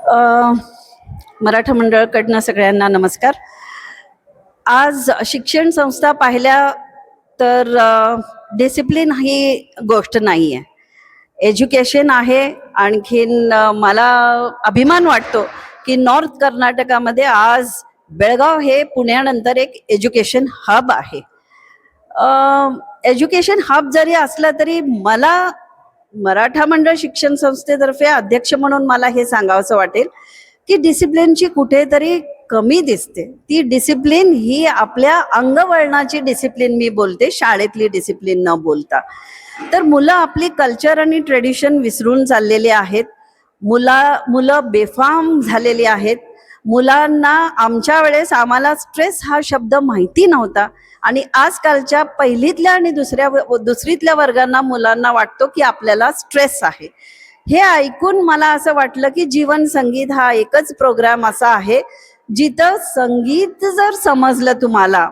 अ, मराठा मंडळाकडनं सगळ्यांना नमस्कार. आज शिक्षण संस्था पाहिल्या तर डिसिप्लिन ही गोष्ट नाही आहे. एज्युकेशन आहे. आणखीन मला अभिमान वाटतो की नॉर्थ कर्नाटकामध्ये आज बेळगाव हे पुण्यानंतर एक एज्युकेशन हब आहे. एज्युकेशन हब जरी असला तरी मला मराठा मंडळ शिक्षण संस्थेतर्फे अध्यक्ष म्हणून मला हे सांगावंसं वाटेल की डिसिप्लिनची कुठेतरी कमी दिसते. ती डिसिप्लिन ही आपल्या अंगवळणाची डिसिप्लिन मी बोलते, शाळेतली डिसिप्लिन न बोलता. तर मुलं आपली कल्चर आणि ट्रेडिशन विसरून चाललेली आहेत. मुलं बेफाम झालेली आहेत. मुलांना आमच्या वेळेस आम्हाला स्ट्रेस हा शब्द माहिती नव्हता आणि आजकालच्या पहिलीतल्या आणि दुसरीतल्या वर्गांना मुलांना वाटतो की आपल्याला स्ट्रेस आहे. हे ऐकून मला असं वाटलं की जीवन संगीत हा एकच प्रोग्राम असा आहे जिथं संगीत जर समजलं तुम्हाला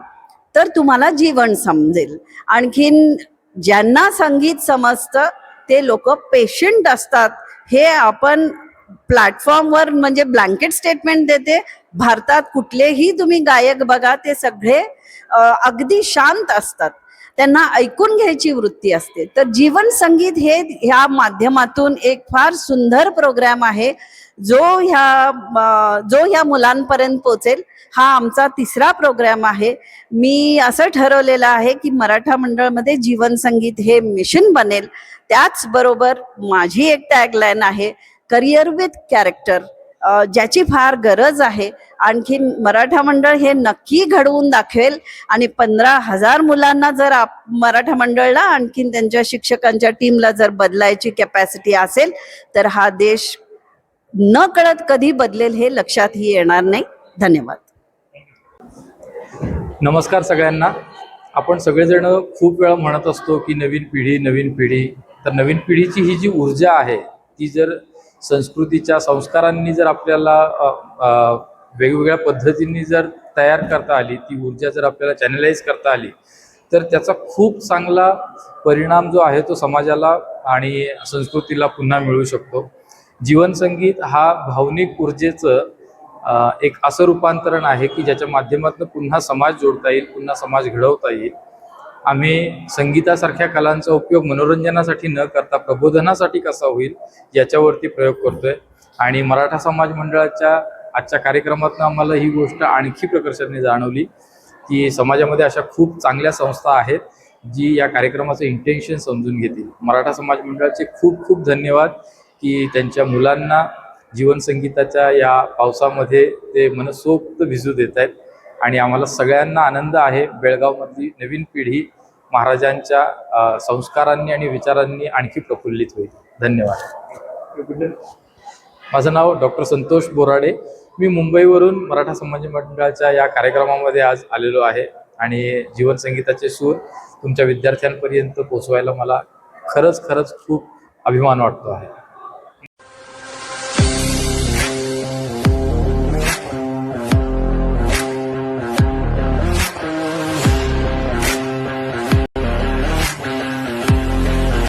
तर तुम्हाला जीवन समजेल. आणखीन ज्यांना संगीत समजतं ते लोक पेशंट असतात. हे आपण प्लॅटफॉर्मवर म्हणजे ब्लँकेट स्टेटमेंट देते. भारतात कुठलेही तुम्ही गायक बघा, ते सगळे अगदी शांत असतात. त्यांना ऐकून घ्यायची वृत्ती असते. तर जीवन संगीत हे ह्या माध्यमातून एक फार सुंदर प्रोग्राम आहे जो ह्या मुलांपर्यंत पोहोचेल. हा आमचा तिसरा प्रोग्राम आहे. मी असं ठरवलेलं आहे की मराठा मंडळमध्ये जीवन संगीत हे मिशन बनेल. त्याचबरोबर माझी एक टॅगलाईन आहे, करिअर विथ कॅरेक्टर, ज्याची फार गरज आहे. आणखीन मराठा मंडळ हे नक्की घडवून दाखवेल आणि 15,000 मुलांना जर मराठा मंडळला आणखीन त्यांच्या शिक्षकांच्या टीमला जर बदलायची कॅपॅसिटी असेल तर हा देश न कळत कधी बदलेल हे लक्षातही येणार नाही. धन्यवाद. नमस्कार सगळ्यांना. आपण सगळेजण खूप वेळा म्हणत असतो की नवीन पिढी. तर नवीन पिढीची ही जी ऊर्जा आहे ती जर संस्कृतीच्या संस्कारांनी जर आपल्याला वेगवेगळ्या पद्धतींनी जर तयार करता आली, ती ऊर्जा जर आपल्याला चॅनलाइज करता आली तर त्याचा खूप चांगला परिणाम जो आहे तो समाजाला आणि संस्कृतीला पुन्हा मिळू शकतो. जीवनसंगीत हा भावनिक ऊर्जेचं एक असं रूपांतरण आहे की ज्याच्या माध्यमातून पुन्हा समाज जोडता येईल, पुन्हा समाज घडवता येईल. आम्ही संगीतासारख्या कलांचा उपयोग मनोरंजनासाठी न करता प्रबोधनासाठी कसा होईल याच्यावरती प्रयोग करतोय. आणि मराठा समाज मंडळाच्या आजच्या कार्यक्रमातून आम्हाला ही गोष्ट आणखी प्रकर्षाने जाणवली की समाजामध्ये अशा खूप चांगल्या संस्था आहेत जी या कार्यक्रमाचं इंटेन्शन समजून घेतील. मराठा समाज मंडळाचे खूप खूप धन्यवाद की त्यांच्या मुलांना जीवनसंगीताच्या या पावसामध्ये ते मनसोक्त भिजू देत आहेत. आणि आम्हाला सगळ्यांना आनंद आहे, बेळगावमधली नवीन पिढी महाराजांच्या संस्कारांनी आणि विचारांनी आणखी प्रफुल्लित होईल. धन्यवाद. माझं नाव डॉक्टर संतोष बोराडे. मी मुंबईवरून मराठा समाज मंडळाच्या या कार्यक्रमामध्ये आज आलेलो आहे आणि जीवनसंगीताचे सूर तुमच्या विद्यार्थ्यांपर्यंत पोचवायला मला खरंच खूप अभिमान वाटतो आहे.